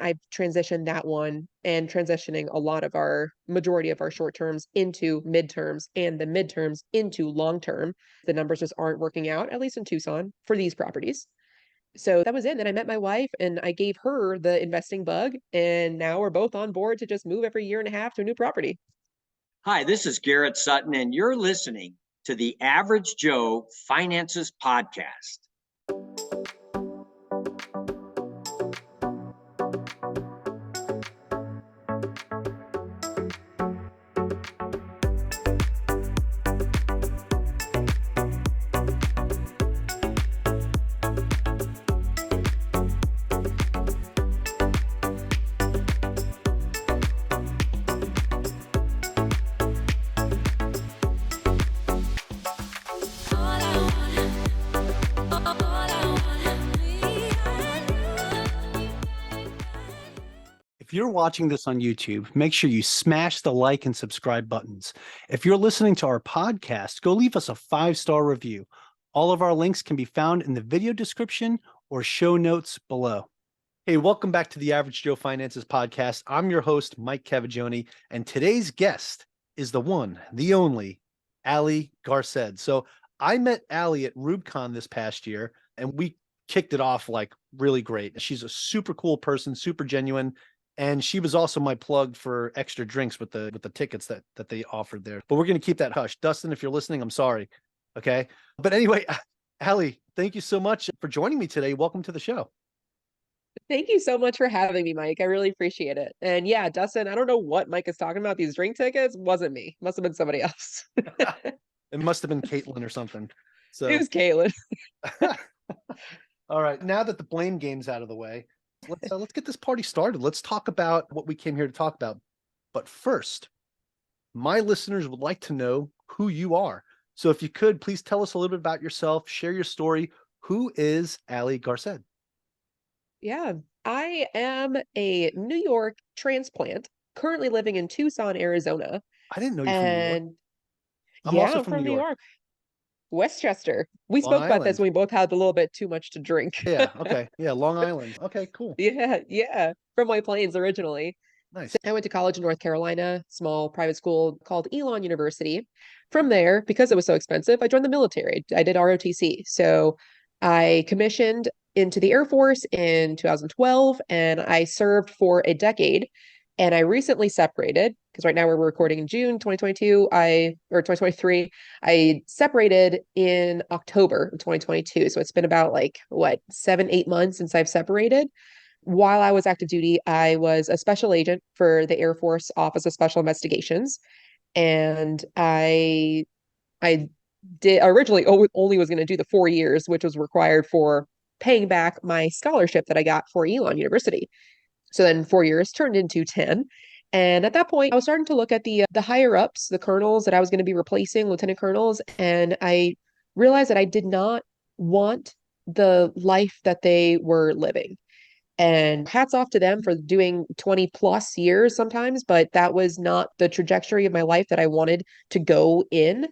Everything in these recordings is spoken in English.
I've transitioned that one and transitioning a lot of our majority of our short terms into midterms and the midterms into long term. The numbers just aren't working out, at least in Tucson, for these properties. So that was it. And then I met my wife and I gave her the investing bug. And now we're both on board to just move every year and a half to a new property. Hi, this is Garrett Sutton, and you're listening to the Average Joe Finances Podcast. If you're watching this on YouTube, make sure you smash the like and subscribe buttons. If you're listening to our podcast, go leave us a 5-star review. All of our links can be found in the video description or show notes below. Hey, welcome back to the Average Joe Finances Podcast. I'm your host, Mike Cavagioni, and today's guest is the one, the only, Ali Garced. So I met Ali at RubeCon this past year, and we kicked it off like really great. She's a super cool person, super genuine. And she was also my plug for extra drinks with the tickets that they offered there. But we're going to keep that hush. Dustin, if you're listening, I'm sorry. Okay. But anyway, Ali, thank you so much for joining me today. Welcome to the show. Thank you so much for having me, Mike. I really appreciate it. And yeah, Dustin, I don't know what Mike is talking about. These drink tickets wasn't me. Must have been somebody else. It must have been Caitlin or something. So it was Caitlin. All right. Now that the blame game's out of the way, let's get this party started. Let's talk about what we came here to talk about. But first, my listeners would like to know who you are. So if you could, please tell us a little bit about yourself, share your story. Who is Ali Garced? Yeah, I am a New York transplant, currently living in Tucson, Arizona. I didn't know you from New York. And I'm yeah, also I'm from from New New York. York. Westchester. We Long spoke about this Island. when we both had a little bit too much to drink. Yeah. Okay. Yeah. Long Island. Okay, cool. Yeah, from White Plains originally. Nice. So I went to college in North Carolina, small private school called Elon University. From there, because it was so expensive, I joined the military. I did ROTC. So I commissioned into the Air Force in 2012 and I served for a decade. And I recently separated because right now we're recording in June 2022, or 2023. I separated in October of 2022. So it's been about like what, 7, 8 months since I've separated. While I was active duty, I was a special agent for the Air Force Office of Special Investigations. And I did originally only was going to do the 4 years, which was required for paying back my scholarship that I got for Elon University. So then 4 years turned into 10. And at that point, I was starting to look at the higher ups, the colonels that I was going to be replacing, lieutenant colonels, and I realized that I did not want the life that they were living. And hats off to them for doing 20 plus years sometimes, but that was not the trajectory of my life that I wanted to go in.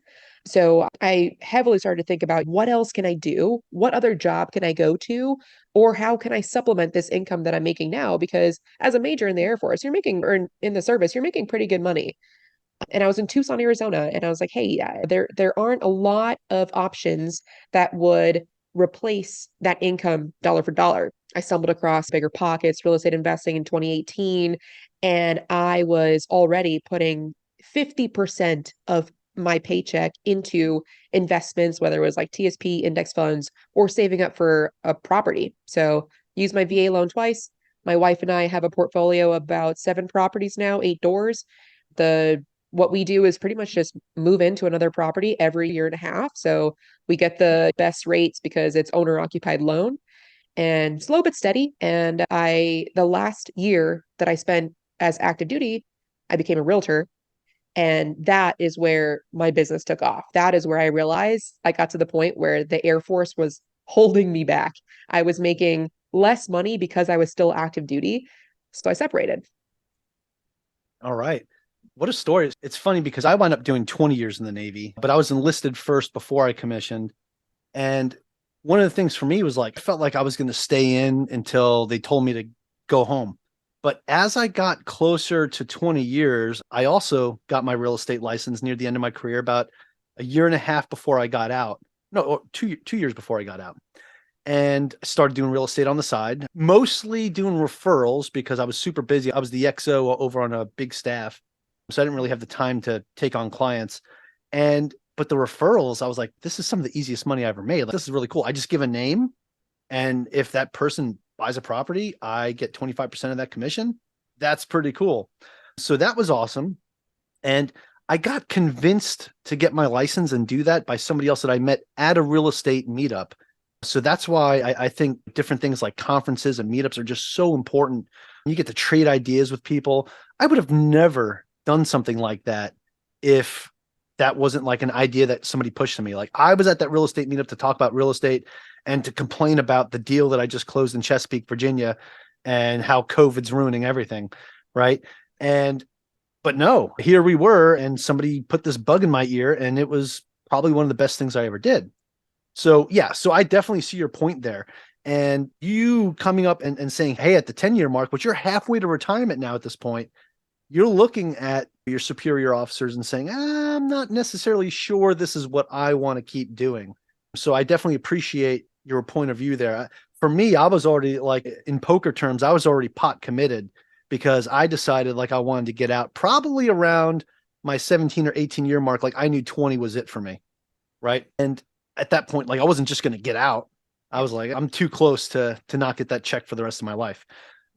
So I heavily started to think about what else can I do? What other job can I go to? Or how can I supplement this income that I'm making now? Because as a major in the Air Force, or in the service, you're making pretty good money. And I was in Tucson, Arizona, and I was like, hey, yeah, there aren't a lot of options that would replace that income dollar for dollar. I stumbled across Bigger Pockets, real estate investing in 2018, and I was already putting 50% of my paycheck into investments, whether it was like TSP index funds or saving up for a property. So use my VA loan twice. My wife and I have a portfolio of about 7 properties now, 8 doors. The What we do is pretty much just move into another property every year and a half. So we get the best rates because it's owner occupied loan and slow but steady. And the last year that I spent as active duty, I became a realtor. And that is where my business took off. That is where I realized I got to the point where the Air Force was holding me back. I was making less money because I was still active duty. So I separated. All right. What a story. It's funny because I wound up doing 20 years in the Navy, but I was enlisted first before I commissioned. And one of the things for me was like, I felt like I was going to stay in until they told me to go home. But as I got closer to 20 years, I also got my real estate license near the end of my career, about a year and a half before I got out. No, 2 years before I got out. And I started doing real estate on the side, mostly doing referrals because I was super busy. I was the XO over on a big staff. So I didn't really have the time to take on clients. But the referrals, I was like, this is some of the easiest money I ever made. Like, this is really cool. I just give a name. And if that person buys a property, I get 25% of that commission. That's pretty cool. So that was awesome. And I got convinced to get my license and do that by somebody else that I met at a real estate meetup. So that's why I think different things like conferences and meetups are just so important. You get to trade ideas with people. I would have never done something like that if that wasn't like an idea that somebody pushed to me. Like, I was at that real estate meetup to talk about real estate and to complain about the deal that I just closed in Chesapeake, Virginia, and how COVID's ruining everything. Right. But no, here we were, and somebody put this bug in my ear, and it was probably one of the best things I ever did. So yeah, so I definitely see your point there. And you coming up and saying, hey, at the 10-year mark, but you're halfway to retirement now at this point, you're looking at your superior officers and saying, I'm not necessarily sure this is what I want to keep doing. So I definitely appreciate your point of view there. For me, I was already, like, in poker terms, I was already pot committed because I decided like I wanted to get out probably around my 17 or 18-year mark. Like, I knew 20 was it for me. Right. And at that point, like, I wasn't just going to get out. I was like, I'm too close to not get that check for the rest of my life.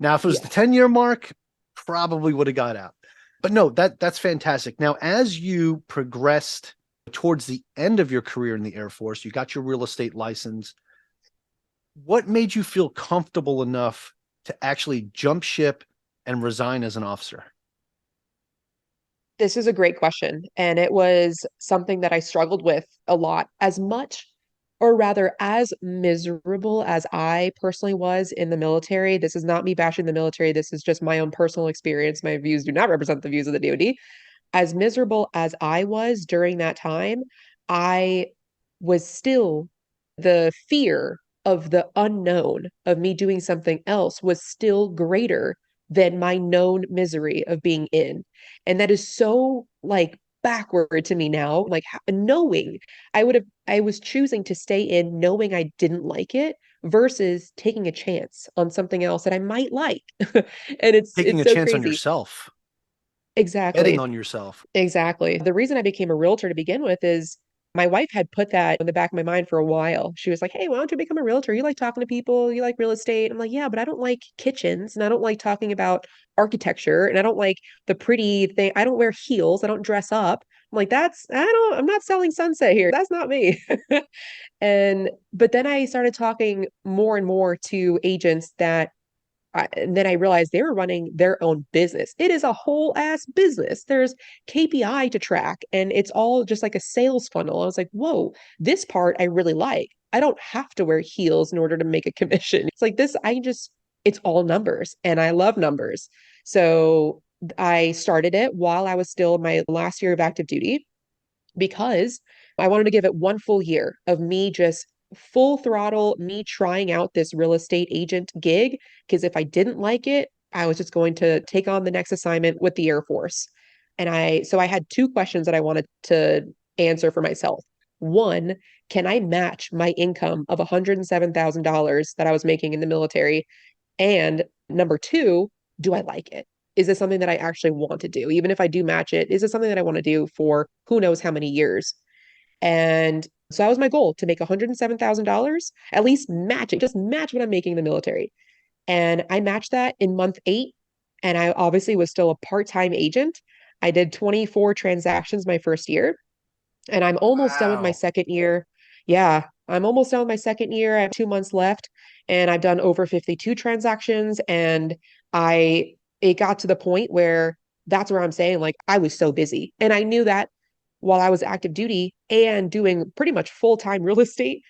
Now, if it was the 10-year mark, probably would have got out. But no, that's fantastic. Now, as you progressed towards the end of your career in the Air Force, you got your real estate license. What made you feel comfortable enough to actually jump ship and resign as an officer? This is a great question. And it was something that I struggled with a lot. As much, or rather, as miserable as I personally was in the military. This is not me bashing the military. This is just my own personal experience. My views do not represent the views of the DoD. As miserable as I was during that time, I was still, the fear of the unknown of me doing something else was still greater than my known misery of being in. And that is so, like, backward to me now, like, knowing I was choosing to stay in knowing I didn't like it versus taking a chance on something else that I might like. And Taking it's a so chance on crazy. yourself, betting Exactly. on yourself. Exactly. The reason I became a realtor to begin with is my wife had put that in the back of my mind for a while. She was like, "Hey, why don't you become a realtor? You like talking to people, you like real estate." I'm like, "Yeah, but I don't like kitchens and I don't like talking about architecture and I don't like the pretty thing. I don't wear heels. I don't dress up." I'm like, I'm not selling sunset here. That's not me." But then I started talking more and more to agents and then I realized they were running their own business. It is a whole ass business. There's KPI to track, and it's all just like a sales funnel. I was like, whoa, this part I really like. I don't have to wear heels in order to make a commission. It's like this, it's all numbers, and I love numbers. So I started it while I was still in my last year of active duty because I wanted to give it one full year of me just full throttle, me trying out this real estate agent gig. Because if I didn't like it, I was just going to take on the next assignment with the Air Force. So I had two questions that I wanted to answer for myself. One, can I match my income of $107,000 that I was making in the military? And number two, do I like it? Is this something that I actually want to do? Even if I do match it, is it something that I want to do for who knows how many years? And so that was my goal, to make $107,000, at least match it, just match what I'm making in the military. And I matched that in month 8. And I obviously was still a part-time agent. I did 24 transactions my first year, and I'm almost done with my Wow. second year. Yeah, I'm almost done with my second year. I have 2 months left, and I've done over 52 transactions. And I, it got to the point where that's where I'm saying, like, I was so busy. And I knew that while I was active duty and doing pretty much full-time real estate,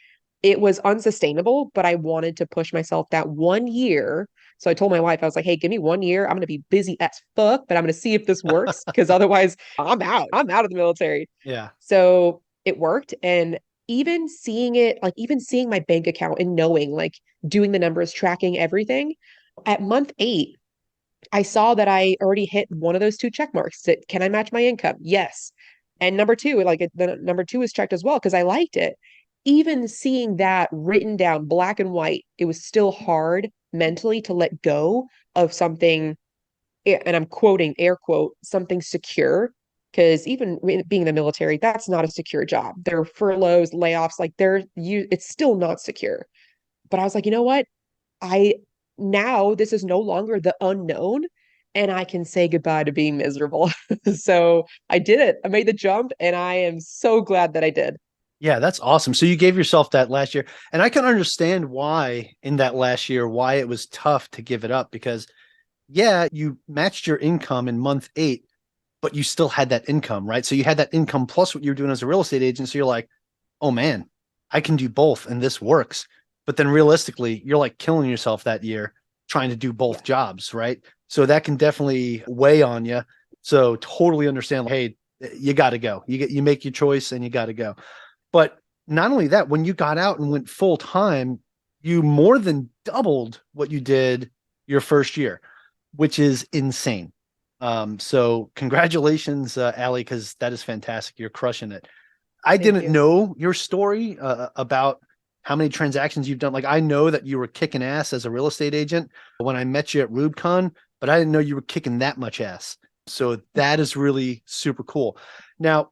it was unsustainable, but I wanted to push myself that 1 year. So I told my wife, I was like, hey, give me 1 year. I'm going to be busy as fuck, but I'm going to see if this works because otherwise I'm out. I'm out of the military. Yeah. So it worked. And even seeing it, like even seeing my bank account and knowing, like doing the numbers, tracking everything at month 8, I saw that I already hit one of those two check marks. That can I match my income? Yes. And number two, the number two is checked as well because I liked it. Even seeing that written down black and white, it was still hard mentally to let go of something, and I'm quoting air quote, something secure. Because even being in the military, that's not a secure job. There are furloughs, layoffs, it's still not secure. But I was like, you know what? I Now this is no longer the unknown, and I can say goodbye to being miserable. So I did it. I made the jump, and I am so glad that I did. Yeah, that's awesome. So you gave yourself that last year. And I can understand why in that last year, why it was tough to give it up because, yeah, you matched your income in month 8, but you still had that income, right? So you had that income plus what you're doing as a real estate agent. So you're like, oh man, I can do both and this works. But then realistically, you're like killing yourself that year trying to do both jobs, right? So that can definitely weigh on you. So totally understand, like, hey, you got to go. You make your choice and you got to go. But not only that, when you got out and went full time, you more than doubled what you did your first year, which is insane. So congratulations, Allie, because that is fantastic. You're crushing it. I Thank didn't you. know your story about how many transactions you've done. Like I know that you were kicking ass as a real estate agent when I met you at RubeCon, but I didn't know you were kicking that much ass. So that is really super cool. Now,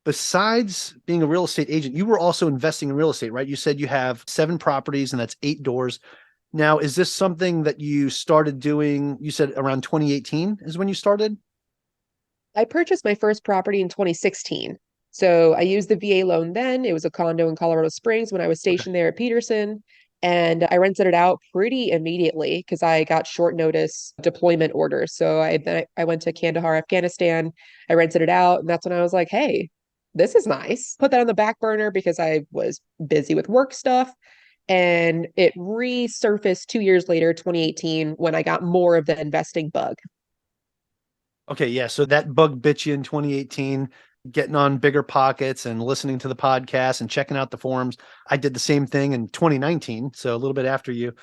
besides being a real estate agent, you were also investing in real estate, right? You said you have 7 properties and that's 8 doors. Now, is this something that you started doing? You said around 2018 is when you started? I purchased my first property in 2016. So I used the VA loan then. It was a condo in Colorado Springs when I was Okay. stationed there at Peterson. And I rented it out pretty immediately because I got short notice deployment orders. So I went to Kandahar, Afghanistan. I rented it out, and that's when I was like, "Hey, this is nice." Put that on the back burner because I was busy with work stuff, and it resurfaced 2 years later, 2018, when I got more of the investing bug. Okay, yeah. So that bug bit you in 2018, getting on bigger pockets and listening to the podcast and checking out the forums. I did the same thing in 2019, so a little bit after you.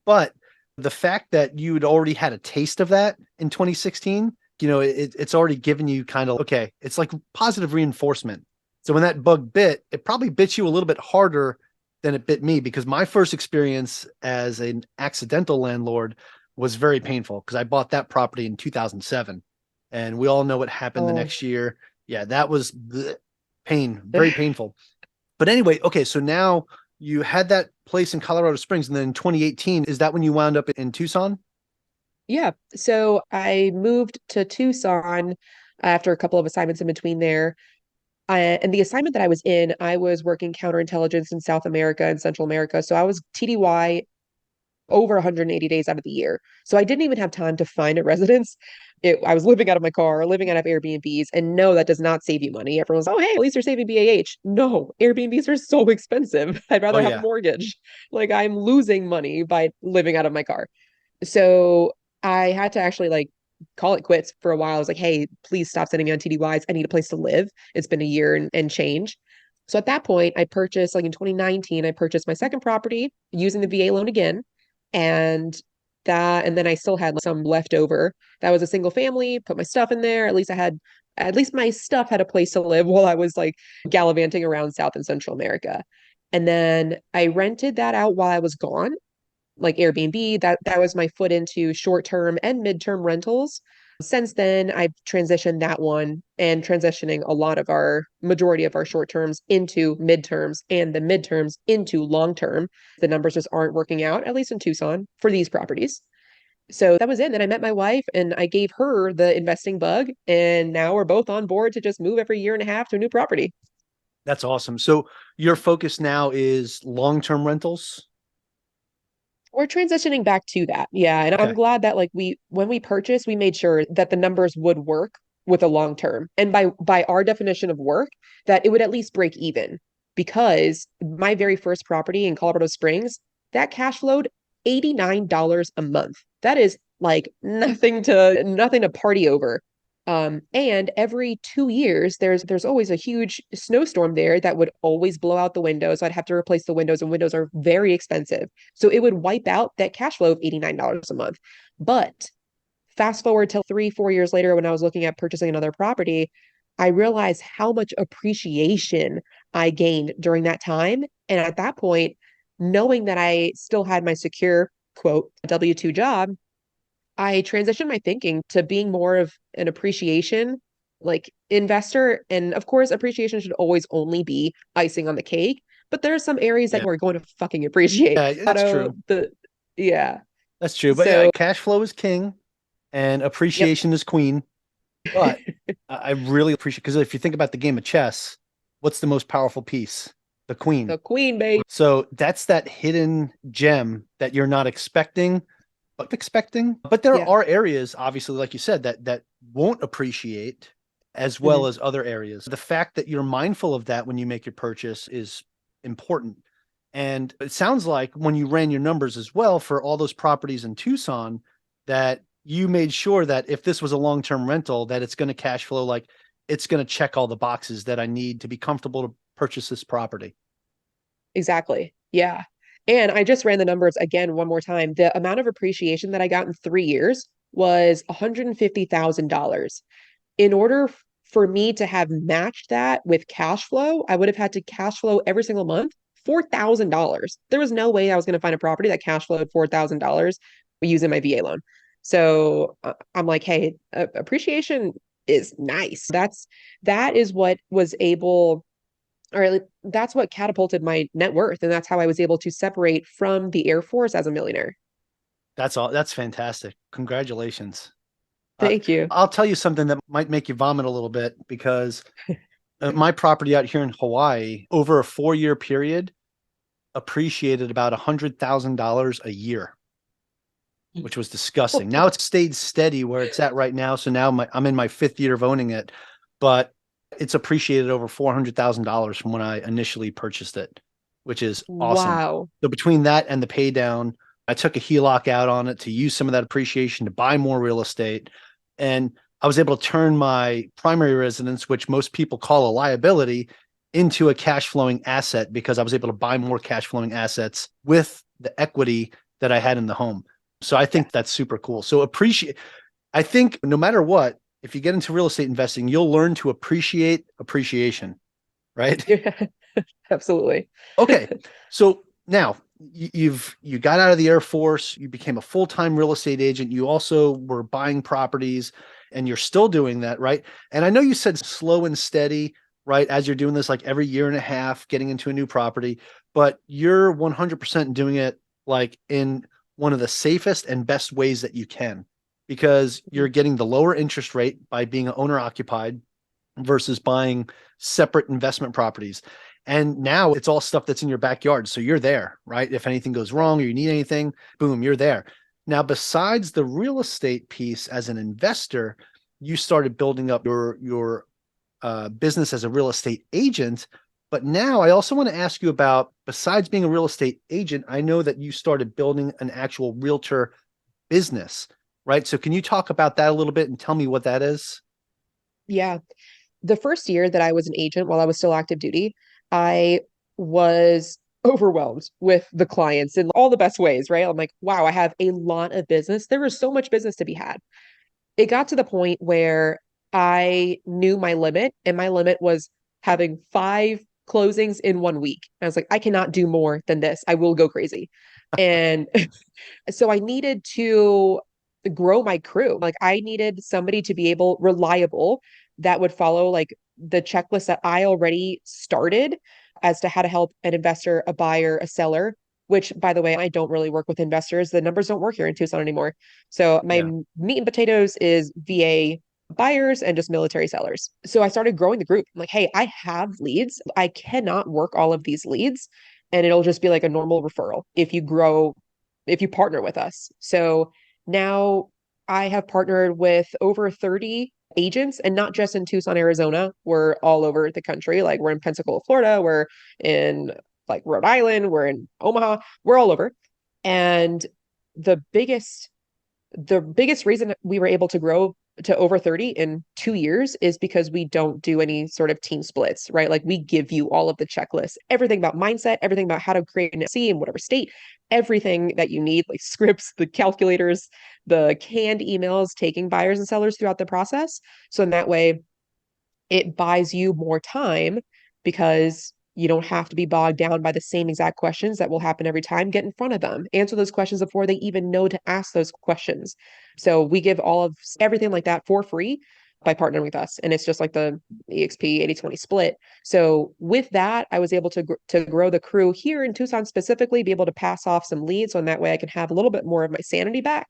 But the fact that you'd already had a taste of that in 2016, it's already given you kind of, okay, it's like positive reinforcement. So when that bug bit, it probably bit you a little bit harder than it bit me because my first experience as an accidental landlord was very painful because I bought that property in 2007 and we all know what happened the Oh, next year. Yeah, that was pain, very painful. But anyway, okay, so now you had that place in Colorado Springs, and then in 2018, is that when you wound up in Tucson? yeah. So I moved to Tucson after a couple of assignments in between there. And the assignment that I was in, I was working counterintelligence in South America and Central America. So I was TDY over 180 days out of the year. So I didn't even have time to find a residence. I was living out of my car, living out of Airbnbs, and no, that does not save you money. Everyone's, oh, hey, at least you're saving BAH. No, Airbnbs are so expensive. I'd Oh rather have a yeah. mortgage. Like I'm losing money by living out of my car. So I had to actually call it quits for a while. I was like, hey, please stop sending me on TDYs. I need a place to live. It's been a year and change. So at that point, I purchased, like in 2019, I purchased my second property using the VA loan again. And and then I still had some left over. That was a single family, put my stuff in there. At least my stuff had a place to live while I was like gallivanting around South and Central America. And then I rented that out while I was gone, like Airbnb. That was my foot into short-term and mid-term rentals. Since then, I've transitioned that one and transitioning a lot of our majority of our short terms into midterms and the midterms into long term. The numbers just aren't working out, at least in Tucson, for these properties. So that was it. Then I met my wife and I gave her the investing bug, and now we're both on board to just move every year and a half to a new property. That's awesome. So your focus now is long-term rentals? We're transitioning back to that. Yeah. And I'm Okay. glad that when we purchased, we made sure that the numbers would work with a long term. And by our definition of work, that it would at least break even. Because my very first property in Colorado Springs, that cash flowed $89 a month. That is like nothing to party over. And every 2 years, there's always a huge snowstorm there that would always blow out the windows. So I'd have to replace the windows, and windows are very expensive. So it would wipe out that cash flow of $89 a month. But fast forward till 3, 4 years later, when I was looking at purchasing another property, I realized how much appreciation I gained during that time. And at that point, knowing that I still had my secure, quote, W-2 job, I transitioned my thinking to being more of an appreciation like investor. And of course, appreciation should always only be icing on the cake, but there are some areas that Yeah. we're going to fucking appreciate. Yeah, that's true. Yeah. That's true. But So, cash flow is king and yep. appreciation is queen. But I really appreciate, because if you think about the game of chess, what's the most powerful piece? The queen. The queen, babe. So that's that hidden gem that you're not expecting, but expecting. But there Yeah. are areas, obviously, like you said, that won't appreciate as well Mhm. as other areas. The fact that you're mindful of that when you make your purchase is important. And it sounds like when you ran your numbers as well for all those properties in Tucson, that you made sure that if this was a long-term rental, that it's going to cash flow, like it's going to check all the boxes that I need to be comfortable to purchase this property. Exactly. Yeah. And I just ran the numbers again one more time. The amount of appreciation that I got in 3 years was $150,000. In order for me to have matched that with cash flow, I would have had to cash flow every single month $4,000. There was no way I was going to find a property that cash flowed $4,000 using my VA loan. So I'm like, hey, appreciation is nice. That is what was able, or that's what catapulted my net worth, and that's how I was able to separate from the Air Force as a millionaire. That's all. That's fantastic. Congratulations. Uh, Thank you. I'll tell you something that might make you vomit a little bit, because my property out here in Hawaii over a 4-year period appreciated about $100,000 a year, which was disgusting. Now it's stayed steady where it's at right now. So now I'm in my 5th year of owning it, but it's appreciated over $400,000 from when I initially purchased it, which is awesome. Wow. So between that and the pay down, I took a HELOC out on it to use some of that appreciation to buy more real estate. And I was able to turn my primary residence, which most people call a liability, into a cash flowing asset, because I was able to buy more cash flowing assets with the equity that I had in the home. So I think that's super cool. So I think no matter what, if you get into real estate investing, you'll learn to appreciate appreciation, right? Yeah, absolutely. Okay. So now you got out of the Air Force, you became a full-time real estate agent. You also were buying properties, and you're still doing that, right? And I know you said slow and steady, right? As you're doing this, like every year and a half, getting into a new property, but you're 100% doing it like in one of the safest and best ways that you can, because you're getting the lower interest rate by being owner occupied versus buying separate investment properties. And now it's all stuff that's in your backyard. So you're there, right? If anything goes wrong or you need anything, boom, you're there. Now, besides the real estate piece as an investor, you started building up your business as a real estate agent. But now I also want to ask you about, besides being a real estate agent, I know that you started building an actual realtor business, right? So can you talk about that a little bit and tell me what that is? Yeah. The first year that I was an agent while I was still active duty, I was overwhelmed with the clients in all the best ways, right? I'm like, wow, I have a lot of business. There was so much business to be had. It got to the point where I knew my limit, and my limit was having 5 closings in 1 week. I was like, I cannot do more than this. I will go crazy. And so I needed to grow my crew. Like I needed somebody to be reliable, that would follow like the checklist that I already started as to how to help an investor, a buyer, a seller, which by the way, I don't really work with investors. The numbers don't work here in Tucson anymore. So my Yeah. meat and potatoes is VA buyers and just military sellers. So I started growing the group. I'm like, hey, I have leads. I cannot work all of these leads, and it'll just be like a normal referral if you partner with us. So now I have partnered with over 30 agents, and not just in Tucson, Arizona. We're all over the country. Like we're in Pensacola, Florida. We're in like Rhode Island. We're in Omaha. We're all over. And the biggest reason we were able to grow to over 30 in 2 years is because we don't do any sort of team splits, right? Like we give you all of the checklists, everything about mindset, everything about how to create an LLC in whatever state, everything that you need, like scripts, the calculators, the canned emails, taking buyers and sellers throughout the process. So in that way, it buys you more time because you don't have to be bogged down by the same exact questions that will happen every time. Get in front of them, answer those questions before they even know to ask those questions. So we give all of everything like that for free by partnering with us. And it's just like the eXp 80/20 split. So with that, I was able to grow the crew here in Tucson specifically, be able to pass off some leads. So in that way I can have a little bit more of my sanity back.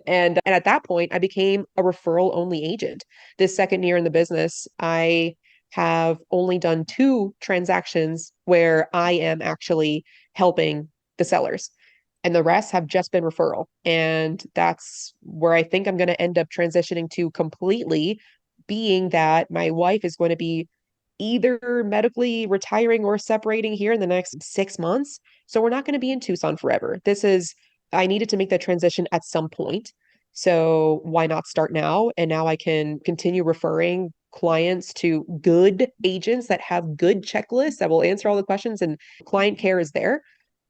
And at that point, I became a referral only agent. This second year in the business, I have only done 2 transactions where I am actually helping the sellers. And the rest have just been referral. And that's where I think I'm going to end up transitioning to completely, being that my wife is going to be either medically retiring or separating here in the next 6 months. So we're not going to be in Tucson forever. I needed to make that transition at some point. So why not start now? And now I can continue referring clients to good agents that have good checklists that will answer all the questions, and client care is there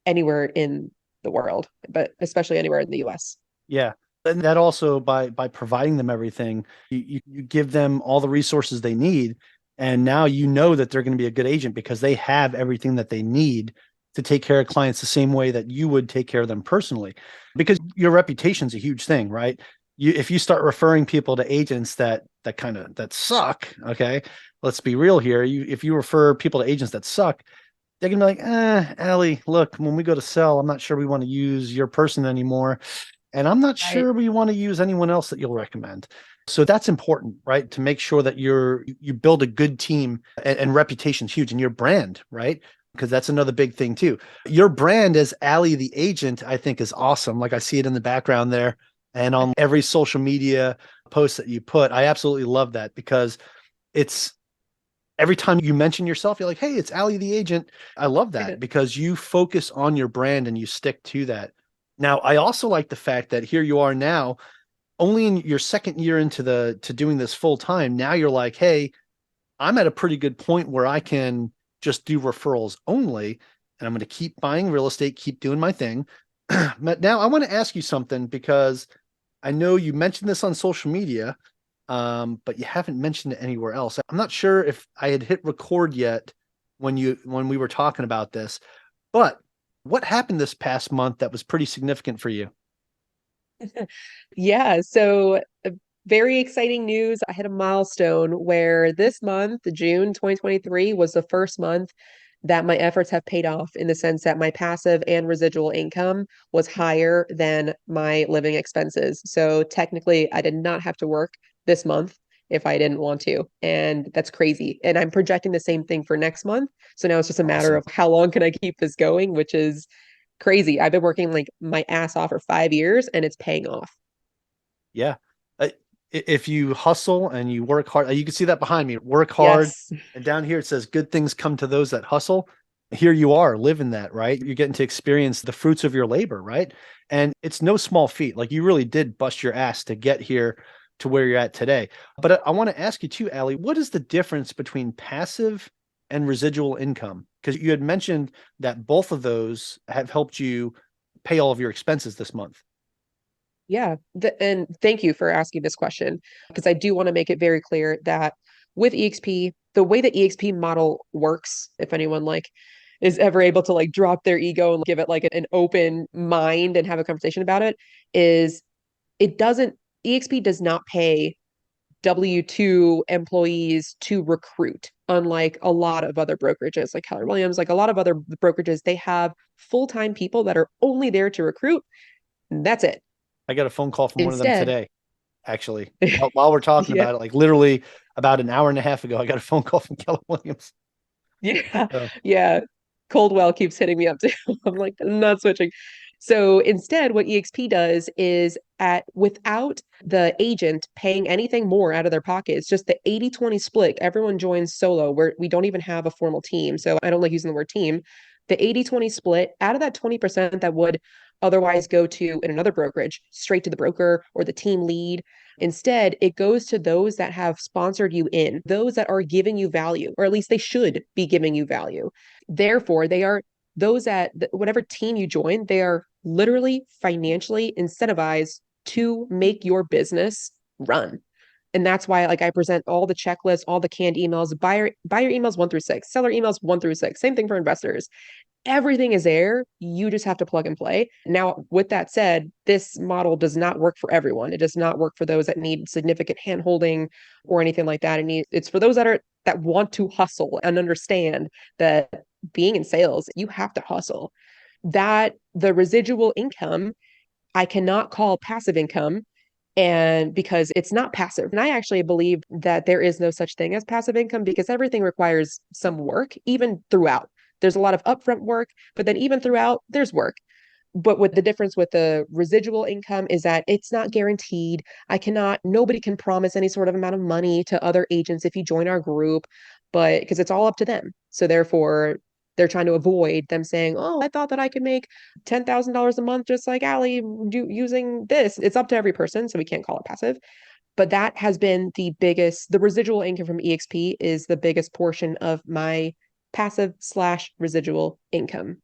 anywhere in the world, but especially anywhere in the US. Yeah. And that also by providing them everything, you give them all the resources they need. And now you know that they're going to be a good agent because they have everything that they need to take care of clients the same way that you would take care of them personally. Because your reputation's a huge thing, right? If you start referring people to agents that suck, okay, let's be real here. If you refer people to agents that suck, they're gonna be like, Allie, look, when we go to sell, I'm not sure we want to use your person anymore. And I'm not Right. sure we want to use anyone else that you'll recommend. So that's important, right? To make sure that you build a good team, and reputation's huge, and your brand, right? Because that's another big thing too. Your brand as Allie the agent, I think, is awesome. Like I see it in the background there and on every social media post that you put. I absolutely love that because it's every time you mention yourself, you're like, hey, it's Allie the agent. I love that because you focus on your brand and you stick to that. Now, I also like the fact that here you are now, only in your second year to doing this full time. Now you're like, hey, I'm at a pretty good point where I can just do referrals only, and I'm going to keep buying real estate, keep doing my thing. But now I want to ask you something because I know you mentioned this on social media, but you haven't mentioned it anywhere else. I'm not sure if I had hit record yet when we were talking about this, but what happened this past month that was pretty significant for you? Yeah, so very exciting news. I hit a milestone where this month, June 2023, was the first month that my efforts have paid off, in the sense that my passive and residual income was higher than my living expenses. So technically, I did not have to work this month if I didn't want to. And that's crazy. And I'm projecting the same thing for next month. So now it's just a matter Awesome. of how long can I keep this going, which is crazy. I've been working like my ass off for 5 years and it's paying off. Yeah. If you hustle and you work hard, you can see that behind me, work hard. Yes. And down here, it says good things come to those that hustle. Here you are living that, right? You're getting to experience the fruits of your labor, right? And it's no small feat. Like you really did bust your ass to get here to where you're at today. But I want to ask you too, Allie, what is the difference between passive and residual income? Because you had mentioned that both of those have helped you pay all of your expenses this month. Yeah. And thank you for asking this question, because I do want to make it very clear that with eXp, the way the eXp model works, if anyone like is ever able to like drop their ego and give it like an open mind and have a conversation about it, is it doesn't, eXp does not pay W-2 employees to recruit, unlike a lot of other brokerages like Keller Williams, like a lot of other brokerages, they have full-time people that are only there to recruit. And that's it. I got a phone call from one of them Instead, today, actually, while we're talking yeah, about it, like literally about an hour and a half ago, I got a phone call from Keller Williams. yeah, So yeah. Coldwell keeps hitting me up too. I'm like, I'm not switching. So instead, what eXp does is without the agent paying anything more out of their pocket, it's just the 80/20 split. Everyone joins solo, where we don't even have a formal team. So I don't like using the word team. The 80/20 split, out of that 20% that would otherwise go to in another brokerage, straight to the broker or the team lead. Instead, it goes to those that have sponsored you in, those that are giving you value, or at least they should be giving you value. Therefore, they are those that whatever team you join, they are literally financially incentivized to make your business run. And that's why like I present all the checklists, all the canned emails, buyer emails 1 through 6, seller emails 1 through 6. Same thing for investors. Everything is there. You just have to plug and play. Now, with that said, this model does not work for everyone. It does not work for those that need significant hand holding or anything like that. It's for those that want to hustle and understand that being in sales, you have to hustle. That the residual income I cannot call passive income, and because it's not passive. And I actually believe that there is no such thing as passive income because everything requires some work, even throughout. There's a lot of upfront work, but then even throughout, there's work. But what the difference with the residual income is that it's not guaranteed. Nobody can promise any sort of amount of money to other agents if you join our group, but because it's all up to them. So therefore, they're trying to avoid them saying, "Oh, I thought that I could make $10,000 a month just like Allie using this." It's up to every person, so we can't call it passive. But that has been the residual income from eXp is the biggest portion of my passive / residual income.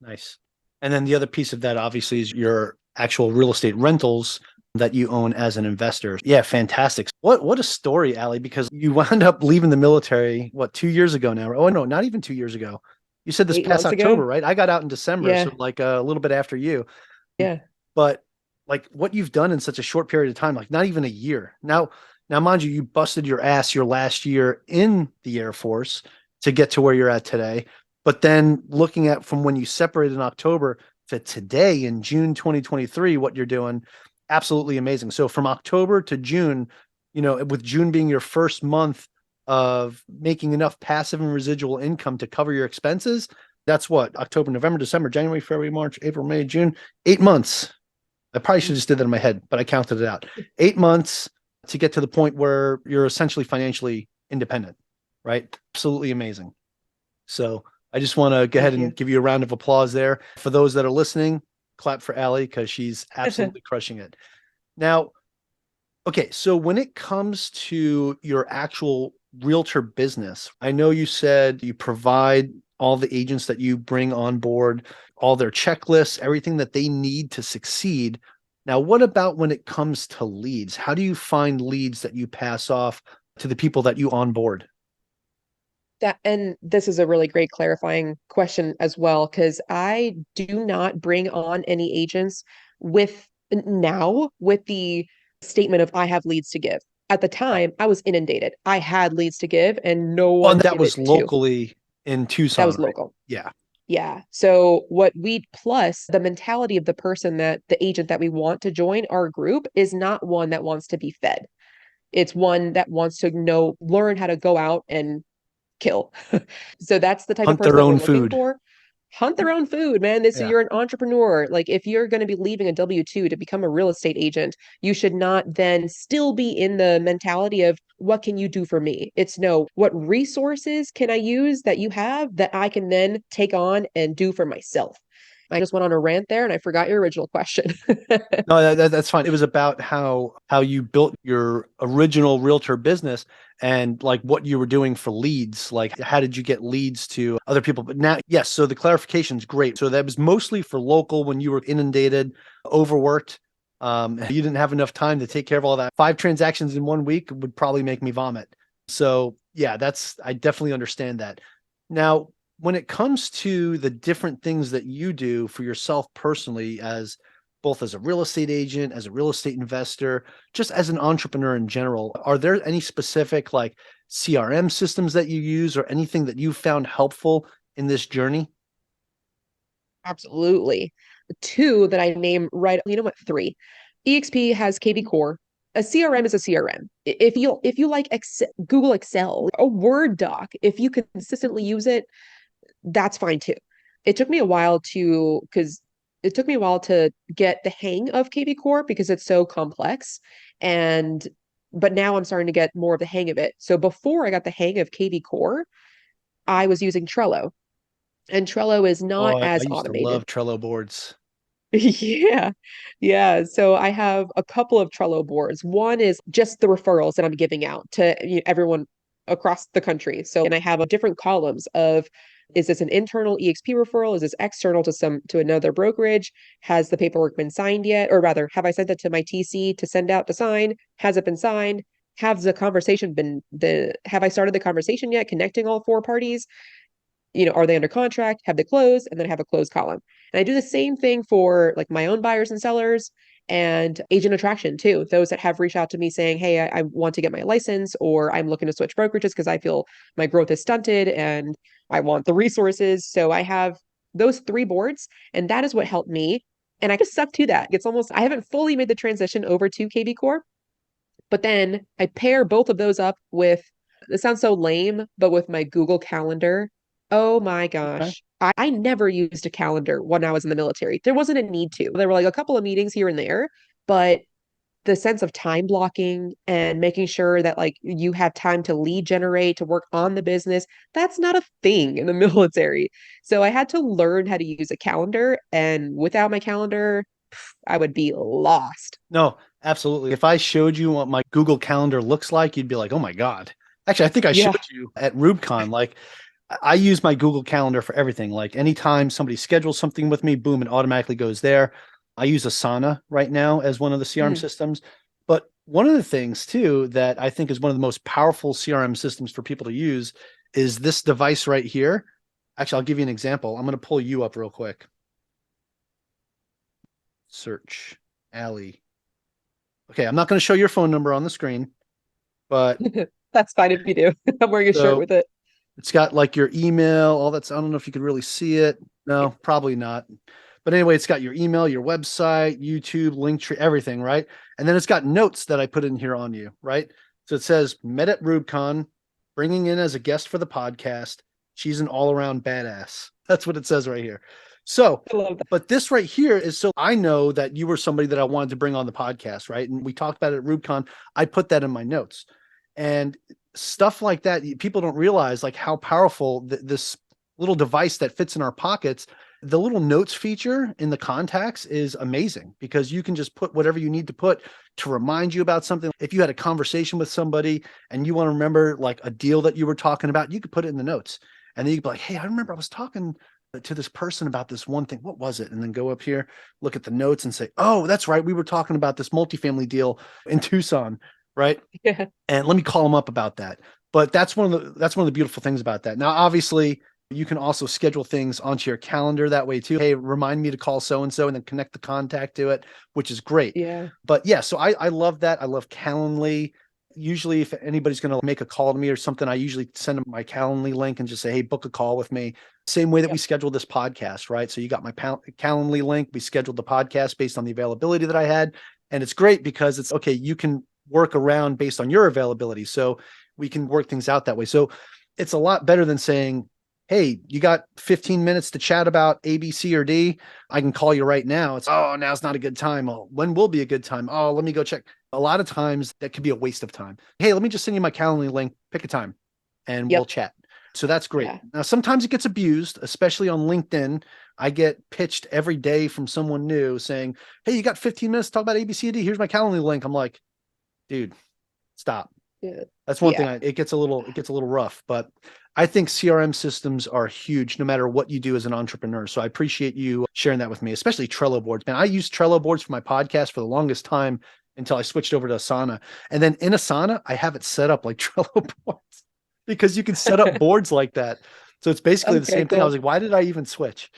Nice. And then the other piece of that obviously is your actual real estate rentals that you own as an investor. Yeah, fantastic. What a story, Allie, because you wound up leaving the military, 2 years ago now? Oh, no, not even 2 years ago. You said this 8 months past October, ago. right? I got out in December, Yeah. so like a little bit after you. Yeah. But like what you've done in such a short period of time, like not even a year. Now, mind you, you busted your ass your last year in the Air Force to get to where you're at today. But then looking at from when you separated in October to today in June 2023, what you're doing, absolutely amazing. So from October to June, with June being your first month of making enough passive and residual income to cover your expenses, that's what October, November, December, January, February, March, April, May, June, 8 months. I probably should have just did that in my head, but I counted it out. 8 months to get to the point where you're essentially financially independent, right? Absolutely amazing. So I just want to go ahead Thank and you. give you a round of applause there. For those that are listening, clap for Allie because she's absolutely crushing it. Now, okay, so when it comes to your actual realtor business, I know you said you provide all the agents that you bring on board, all their checklists, everything that they need to succeed. Now, what about when it comes to leads? How do you find leads that you pass off to the people that you onboard? And this is a really great clarifying question as well, because I do not bring on any agents with with the statement of I have leads to give. At the Right. time, I was inundated. I had leads to give and no Oh, one and to that give it was to. locally in That Tucson, was right? local. Yeah. Yeah. So plus the mentality of the person that the agent that we want to join our group is not one that wants to be fed. It's one that wants to learn how to go out and kill. So that's the type of Hunt person their that we're own looking food. for. Hunt their own food, man. This Yeah. You're an entrepreneur. Like if you're going to be leaving a W-2 to become a real estate agent, you should not then still be in the mentality of what can you do for me? It's no, what resources can I use that you have that I can then take on and do for myself? I just went on a rant there and I forgot your original question. No, that's fine. It was about how you built your original realtor business and like what you were doing for leads. Like, how did you get leads to other people? But now, yes. So the clarification is great. So that was mostly for local when you were inundated, overworked. You didn't have enough time to take care of all that. 5 transactions in 1 week would probably make me vomit. So yeah, I definitely understand that. Now, when it comes to the different things that you do for yourself personally as both as a real estate agent, as a real estate investor, just as an entrepreneur in general, are there any specific like CRM systems that you use or anything that you found helpful in this journey? Absolutely. Two that I name right, you know what, three. eXp has KV Core. A CRM is a CRM. If you like Google Excel, a Word doc, if you consistently use it, that's fine too. It took me a while to because it took me a while to get the hang of KV Core because it's so complex. And but now I'm starting to get more of the hang of it. So before I got the hang of KV Core, I was using Trello. And Trello is Oh, not I as used to automated. love Trello boards. Yeah. Yeah. So I have a couple of Trello boards. One is just the referrals that I'm giving out to everyone across the country. So, and I have different columns of, is this an internal eXp referral? Is this external to another brokerage? Has the paperwork been signed yet? Or rather, have I sent it to my TC to send out to sign? Has it been signed? Have I started the conversation yet, connecting all four parties? Are they under contract? Have they closed? And then I have a closed column. And I do the same thing for like my own buyers and sellers and agent attraction too. Those that have reached out to me saying, hey, I want to get my license, or I'm looking to switch brokerages because I feel my growth is stunted and I want the resources. So I have those three boards, and that is what helped me. And I just stuck to that. I haven't fully made the transition over to KB Core, but then I pair both of those up with, it sounds so lame, but with my Google Calendar. Oh my Okay. gosh. I never used a calendar when I was in the military. There wasn't a need to. There were like a couple of meetings here and there, but the sense of time blocking and making sure that like you have time to lead generate, to work on the business, that's not a thing in the military. So I had to learn how to use a calendar, and without my calendar, I would be lost. No, absolutely. If I showed you what my Google Calendar looks like, you'd be like, oh my God. Actually, I think I showed Yeah. you at RubeCon. Like, I use my Google Calendar for everything. Like, anytime somebody schedules something with me, boom, it automatically goes there. I use Asana right now as one of the CRM Mhm. systems. But one of the things, too, that I think is one of the most powerful CRM systems for people to use is this device right here. Actually, I'll give you an example. I'm going to pull you up real quick. Search Allie. Okay, I'm not going to show your phone number on the screen, but That's fine if you do. I'm wearing a shirt so with it. it's got like your email, all that's, I don't know if you could really see it. No, probably not. But anyway, it's got your email, your website, YouTube, link tree, everything, right? And then it's got notes that I put in here on you, right? So it says, met at RubeCon, bringing in as a guest for the podcast. She's an all around badass. That's what it says right here. So, I love that. but this right here is so I know that you were somebody that I wanted to bring on the podcast, right? And we talked about it at RubeCon. I put that in my notes. And stuff like that, people don't realize like how powerful this little device that fits in our pockets. The little notes feature in the contacts is amazing because you can just put whatever you need to put to remind you about something. If you had a conversation with somebody and you want to remember like a deal that you were talking about, you could put it in the notes, and then you could be like, hey, I remember I was talking to this person about this one thing. What was it? And then go up here, look at the notes and say, oh, that's right. We were talking about this multifamily deal in Tucson, right? Yeah. And let me call them up about that. But that's one of the beautiful things about that. Now, obviously, you can also schedule things onto your calendar that way too. Hey, remind me to call so and so, and then connect the contact to it, which is great. Yeah. But yeah, so I love that. I love Calendly. Usually, if anybody's going to make a call to me or something, I usually send them my Calendly link and just say, hey, book a call with me. Same way that we Yep. scheduled this podcast, right? So you got my Calendly link. We scheduled the podcast based on the availability that I had. And it's great because it's okay. You can work around based on your availability. So we can work things out that way. So it's a lot better than saying, hey, you got 15 minutes to chat about A, B, C, or D. I can call you right now. It's, oh, now's not a good time. Oh, when will be a good time? Oh, let me go check. A lot of times that could be a waste of time. Hey, let me just send you my Calendly link, pick a time, and we'll Yep. chat. So that's great. Yeah. Now, sometimes it gets abused, especially on LinkedIn. I get pitched every day from someone new saying, hey, you got 15 minutes to talk about ABCD. Here's my Calendly link. I'm like, dude, stop. Yeah. That's one thing. Yeah. It gets a little rough, but I think CRM systems are huge no matter what you do as an entrepreneur. So I appreciate you sharing that with me, especially Trello boards. Man, I used Trello boards for my podcast for the longest time until I switched over to Asana. And then in Asana, I have it set up like Trello boards because you can set up boards like that. So it's basically the Okay, same thing. I was cool. like, why did I even switch?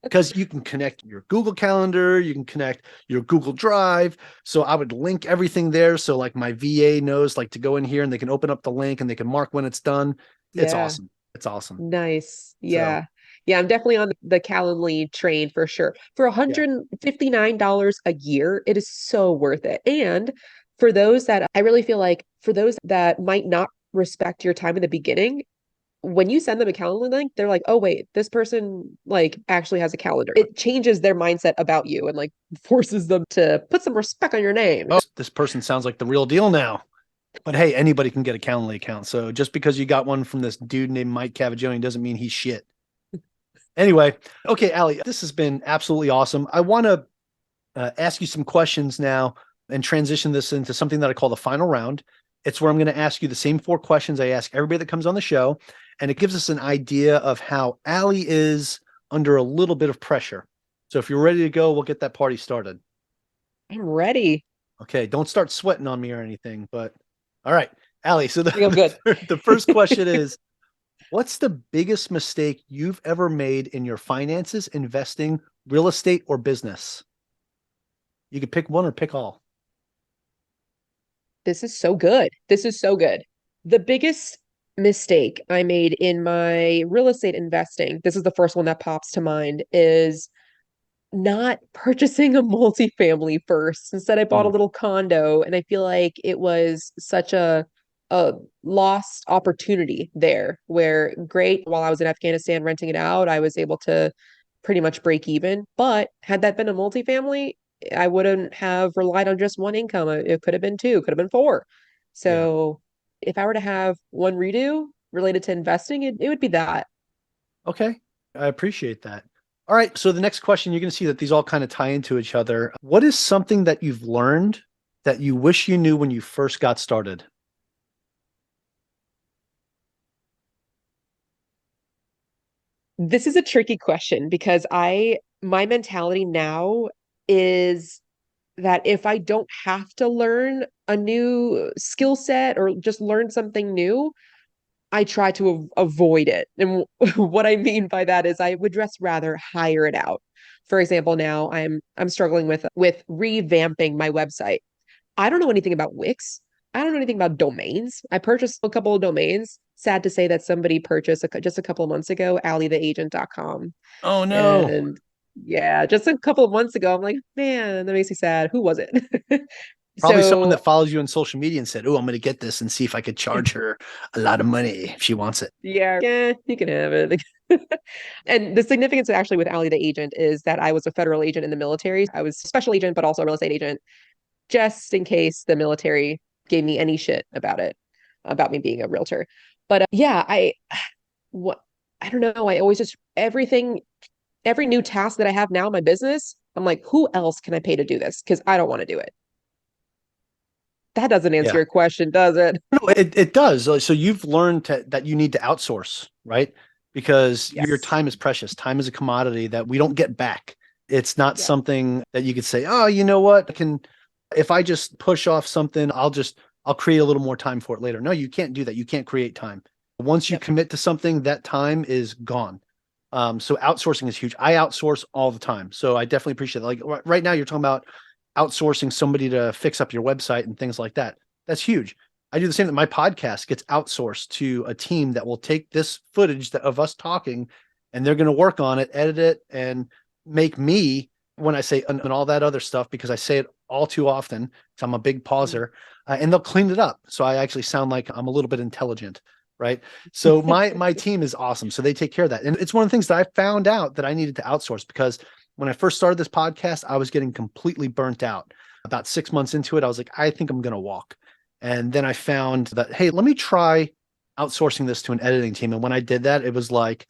Because you can connect your Google Calendar, you can connect your Google Drive. So I would link everything there. So like my VA knows like to go in here and they can open up the link and they can mark when it's done. It's Yeah. awesome. It's awesome. Nice. So Yeah. Yeah, I'm definitely on the Calendly train for sure. For yeah. $159 a year, it is so worth it. And for those that I really feel like for those that might not respect your time in the beginning, when you send them a Calendly link, they're like, oh wait, this person like actually has a calendar. It changes their mindset about you and like forces them to put some respect on your name. Oh, this person sounds like the real deal now. But hey, anybody can get a Calendly account. So just because you got one from this dude named Mike Cavagioni doesn't mean he's shit. Anyway, okay, Allie, this has been absolutely awesome. I want to ask you some questions now and transition this into something that I call the final round. It's where I'm going to ask you the same 4 questions I ask everybody that comes on the show. And it gives us an idea of how Allie is under a little bit of pressure. So if you're ready to go, we'll get that party started. I'm ready. Okay, don't start sweating on me or anything, but all right, Allie. So Feel good. the first question is, what's the biggest mistake you've ever made in your finances, investing, real estate, or business? You could pick one or pick all. This is so good. This is so good. The biggest mistake I made in my real estate investing, this is the first one that pops to mind, is not purchasing a multifamily first. Instead, I bought a Mm, little condo, and I feel like it was such a lost opportunity there, where great, while I was in Afghanistan renting it out, I was able to pretty much break even. But had that been a multifamily, I wouldn't have relied on just one income. It could have been two, could have been four. yeah. So if I were to have one redo related to investing, it would be that. Okay. I appreciate that. All right. So the next question, you're going to see that these all kind of tie into each other. What is something that you've learned that you wish you knew when you first got started? This is a tricky question because my mentality now is that if I don't have to learn a new skill set or just learn something new, I try to avoid it. And what I mean by that is I would just rather hire it out. For example, now I'm struggling with revamping my website. I don't know anything about Wix. I don't know anything about domains. I purchased a couple of domains. Sad to say that somebody purchased just a couple of months ago, allietheagent.com. Oh no. And yeah, just a couple of months ago, I'm like, man, that makes me sad. Who was it? Probably someone So that follows you on social media and said, "Oh, I'm going to get this and see if I could charge her a lot of money if she wants it." yeah, you can have it. And the significance actually with Ally the agent is that I was a federal agent in the military. I was a special agent, but also a real estate agent, just in case the military gave me any shit about it, about me being a realtor. But yeah, what I don't know. I always just every new task that I have now in my business, I'm like, who else can I pay to do this? Because I don't want to do it. That doesn't answer Yeah. your question, does it? No, it does. So you've learned that you need to outsource, right? Because your Yes. time is precious. Time is a commodity that we don't get back. It's not Yep. something that you could say, "Oh, you know what? If I just push off something, I'll create a little more time for it later." No, you can't do that. You can't create time. Once you Yep. commit to something, that time is gone. So outsourcing is huge. I outsource all the time. So I definitely appreciate that. Like right now, you're talking about outsourcing somebody to fix up your website and things like that. That's huge. I do the same. That my podcast gets outsourced to a team that will take this footage of us talking, and they're going to work on it, edit it, and make me, when I say and all that other stuff, because I say it all too often, because I'm a big pauser, and they'll clean it up so I actually sound like I'm a little bit intelligent, right? So my team is awesome, so they take care of that, and it's one of the things that I found out that I needed to outsource, because when I first started this podcast, I was getting completely burnt out. About 6 months into it, I was like, I think I'm going to walk. And then I found that, hey, let me try outsourcing this to an editing team. And when I did that, it was like,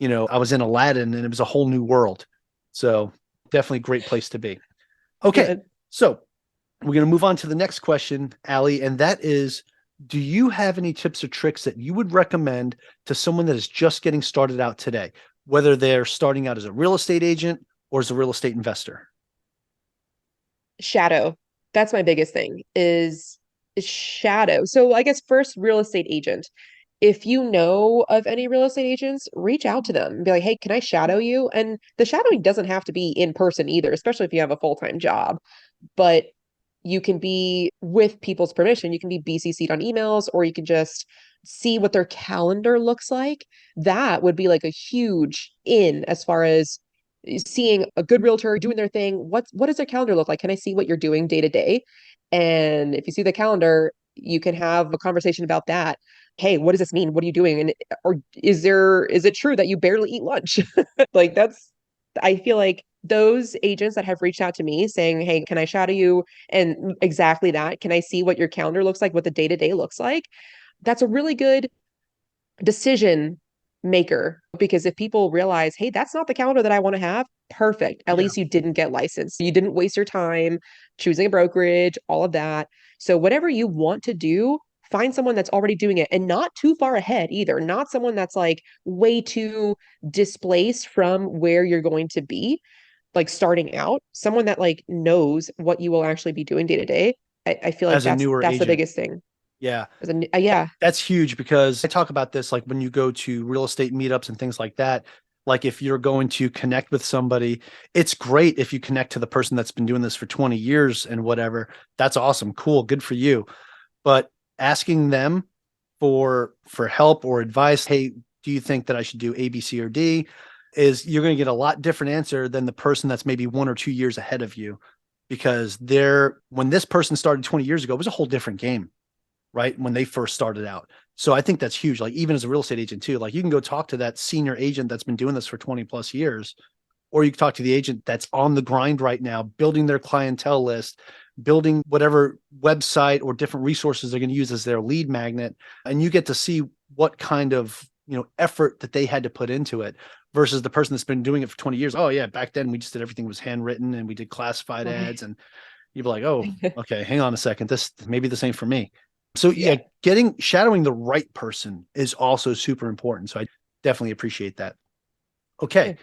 I was in Aladdin and it was a whole new world. So definitely a great place to be. Okay. Good. So we're going to move on to the next question, Allie. And that is, do you have any tips or tricks that you would recommend to someone that is just getting started out today, whether they're starting out as a real estate agent or as a real estate investor? Shadow. That's my biggest thing is shadow. So I guess first real estate agent. If you know of any real estate agents, reach out to them and be like, hey, can I shadow you? And the shadowing doesn't have to be in person either, especially if you have a full-time job. But you can be with people's permission. You can be BCC'd on emails, or you can just see what their calendar looks like. That would be like a huge in as far as seeing a good realtor doing their thing. What does their calendar look like? Can I see what you're doing day to day? And if you see the calendar, you can have a conversation about that. Hey, what does this mean? What are you doing? And or is it true that you barely eat lunch? Like that's I feel like those agents that have reached out to me saying, "Hey, can I shadow you?" and exactly that, can I see what your calendar looks like, what the day-to-day looks like? That's a really good decision maker, because if people realize, hey, that's not the calendar that I want to have, perfect. At Yeah. least you didn't get licensed. You didn't waste your time choosing a brokerage, all of that. So whatever you want to do, find someone that's already doing it and not too far ahead either. Not someone that's like way too displaced from where you're going to be, like starting out. Someone that like knows what you will actually be doing day to day. I feel like As a newer that's the agent. biggest thing. Yeah. As a, yeah. That's huge because I talk about this like when you go to real estate meetups and things like that. Like if you're going to connect with somebody, it's great if you connect to the person that's been doing this for 20 years and whatever. That's awesome. Cool. Good for you. But asking them for help or advice, hey, do you think that I should do A, B, C, or D? Is you're going to get a lot different answer than the person that's maybe 1 or 2 years ahead of you. Because when this person started 20 years ago, it was a whole different game, right? When they first started out. So I think that's huge. Like even as a real estate agent too, like you can go talk to that senior agent that's been doing this for 20 plus years, or you can talk to the agent that's on the grind right now, building their clientele list, building whatever website or different resources they're going to use as their lead magnet. And you get to see what kind of, effort that they had to put into it versus the person that's been doing it for 20 years. Oh yeah. Back then we just did everything was handwritten and we did classified Right. ads and you'd be like, oh, okay, hang on a second. This ain't for me. So Yeah. yeah, shadowing the right person is also super important. So I definitely appreciate that. Yeah. Okay.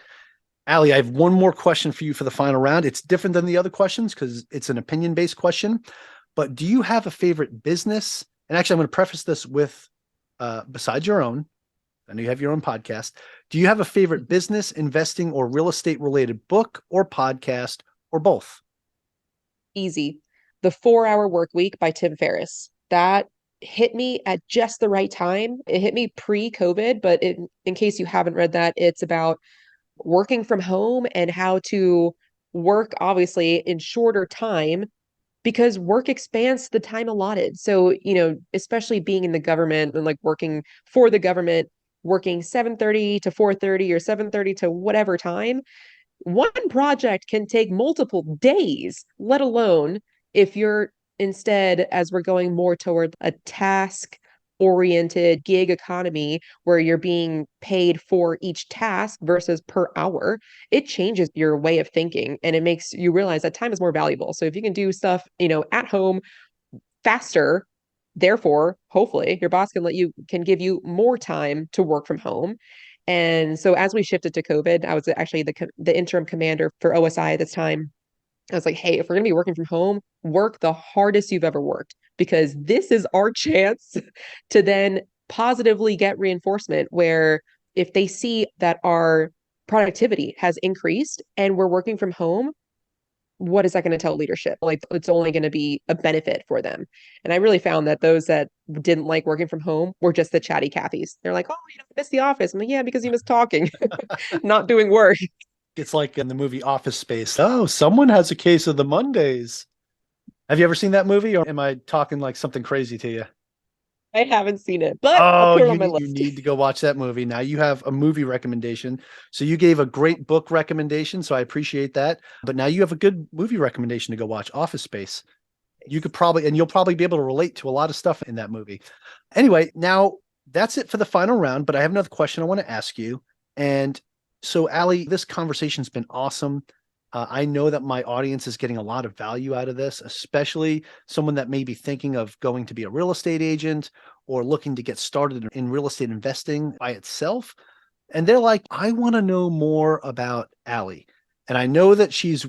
Ali, I have one more question for you for the final round. It's different than the other questions because it's an opinion-based question. But do you have a favorite business? And actually, I'm going to preface this with, besides your own, I know you have your own podcast. Do you have a favorite business, investing, or real estate related book or podcast or both? Easy. The 4 Hour Work Week by Tim Ferriss. That hit me at just the right time. It hit me pre-COVID, but in case you haven't read that, it's about working from home and how to work obviously in shorter time because work expands the time allotted. So, especially being in the government and like working for the government, working 7:30 to 4:30 or 7:30 to whatever time, one project can take multiple days, let alone if you're instead, as we're going more toward a task oriented gig economy where you're being paid for each task versus per hour, it changes your way of thinking and it makes you realize that time is more valuable. So if you can do stuff, at home faster, therefore, hopefully, your boss can give you more time to work from home. And so as we shifted to COVID, I was actually the interim commander for OSI at this time. I was like, hey, if we're going to be working from home, work the hardest you've ever worked because this is our chance to then positively get reinforcement where if they see that our productivity has increased and we're working from home, what is that going to tell leadership? Like it's only going to be a benefit for them. And I really found that those that didn't like working from home were just the chatty Cathys. They're like, oh, I miss the office. I'm like, yeah, because you miss talking, not doing work. It's like in the movie Office Space. Oh, someone has a case of the Mondays. Have you ever seen that movie, or am I talking like something crazy to you? I haven't seen it, but I'll Oh, put it on you my need you list. need to go watch that movie. Now you have a movie recommendation. So you gave a great book recommendation, so I appreciate that. But now you have a good movie recommendation to go watch, Office Space. You'll probably be able to relate to a lot of stuff in that movie. Anyway, now that's it for the final round, but I have another question I want to ask you. And so, Ali, this conversation's been awesome. I know that my audience is getting a lot of value out of this, especially someone that may be thinking of going to be a real estate agent or looking to get started in real estate investing by itself. And they're like, I want to know more about Ali. And I know that she's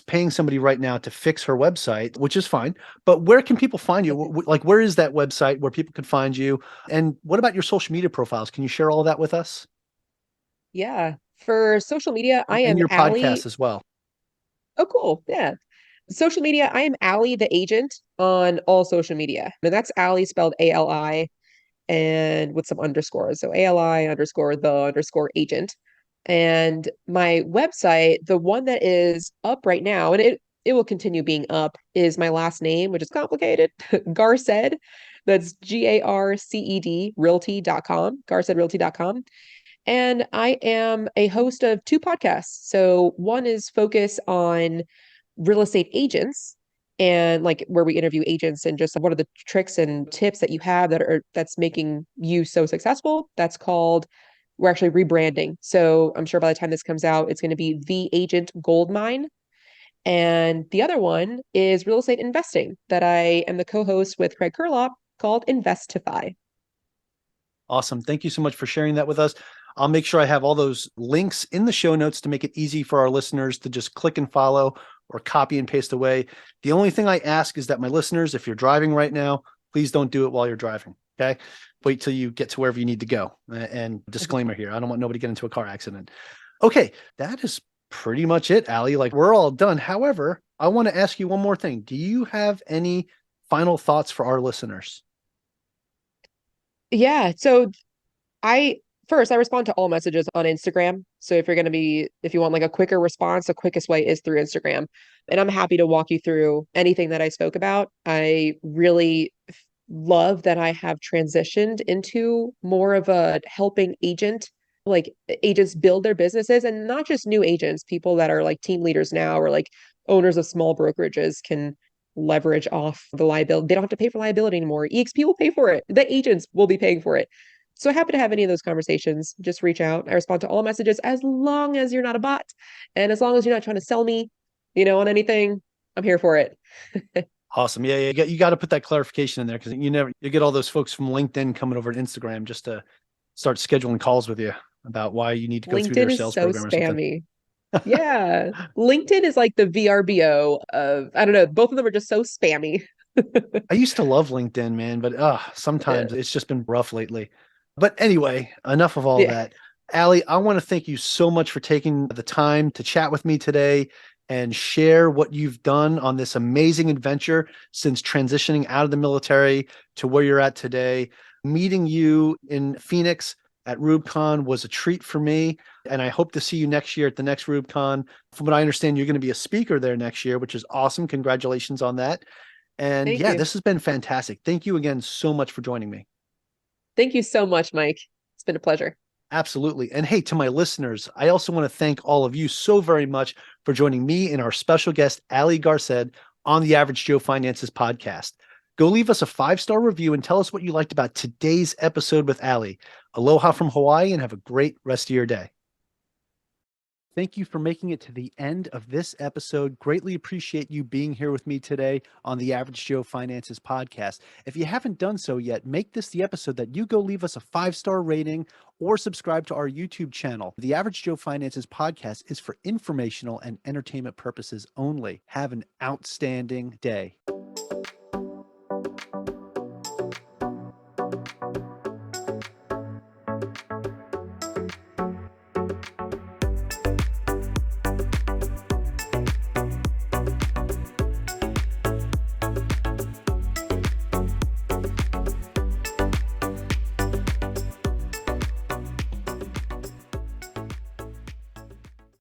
paying somebody right now to fix her website, which is fine. But where can people find you? Like, where is that website where people can find you? And what about your social media profiles? Can you share all of that with us? Yeah. For social media, I And am your Allie. podcast as well. Oh, cool. Yeah. Social media, I am Allie the agent on all social media. And that's Allie spelled ALI and with some underscores. So ALI underscore the underscore agent. And my website, the one that is up right now, and it will continue being up, is my last name, which is complicated. Garced. That's GARCED realty.com, garcedrealty.com. And I am a host of two podcasts. So one is focus on real estate agents and like where we interview agents and just what are the tricks and tips that you have that's making you so successful. That's called we're actually rebranding. So I'm sure by the time this comes out, it's going to be The Agent Goldmine. And the other one is real estate investing that I am the co-host with Craig Curlop called Investify. Awesome. Thank you so much for sharing that with us. I'll make sure I have all those links in the show notes to make it easy for our listeners to just click and follow or copy and paste away. The only thing I ask is that my listeners, if you're driving right now, please don't do it while you're driving. Okay. Wait till you get to wherever you need to go. And disclaimer here, I don't want nobody to get into a car accident. Okay. That is pretty much it, Allie. Like, we're all done. However, I want to ask you one more thing. Do you have any final thoughts for our listeners? Yeah. So I first I respond to all messages on Instagram. So if you want like a quicker response, the quickest way is through Instagram. And I'm happy to walk you through anything that I spoke about. I really love that I have transitioned into more of a helping agent, like agents build their businesses, and not just new agents, people that are like team leaders now or like owners of small brokerages can leverage off the liability. They don't have to pay for liability anymore. eXp will pay for it. The agents will be paying for it. So happy to have any of those conversations. Just reach out. I respond to all messages as long as you're not a bot and as long as you're not trying to sell me, on anything. I'm here for it. Awesome. Yeah, you got to put that clarification in there because you get all those folks from LinkedIn coming over to Instagram just to start scheduling calls with you about why you need to go through LinkedIn their is sales so program or something. spammy. Yeah. LinkedIn is like the VRBO of, I don't know, both of them are just so spammy. I used to love LinkedIn, man, but Yeah. sometimes it's just been rough lately. But anyway, enough of all Yeah. that. Allie, I want to thank you so much for taking the time to chat with me today and share what you've done on this amazing adventure since transitioning out of the military to where you're at today. Meeting you in Phoenix at RubeCon was a treat for me, and I hope to see you next year at the next RubeCon. From what I understand, you're going to be a speaker there next year, which is awesome. Congratulations on that. And Thank yeah, you. this has been fantastic. Thank you again so much for joining me. Thank you so much, Mike. It's been a pleasure. Absolutely. And hey, to my listeners, I also want to thank all of you so very much for joining me and our special guest, Ali Garced, on the Average Joe Finances podcast. Go leave us a 5-star review and tell us what you liked about today's episode with Ali. Aloha from Hawaii and have a great rest of your day. Thank you for making it to the end of this episode. Greatly appreciate you being here with me today on the Average Joe Finances podcast. If you haven't done so yet, make this the episode that you go leave us a 5-star rating or subscribe to our YouTube channel. The Average Joe Finances podcast is for informational and entertainment purposes only. Have an outstanding day.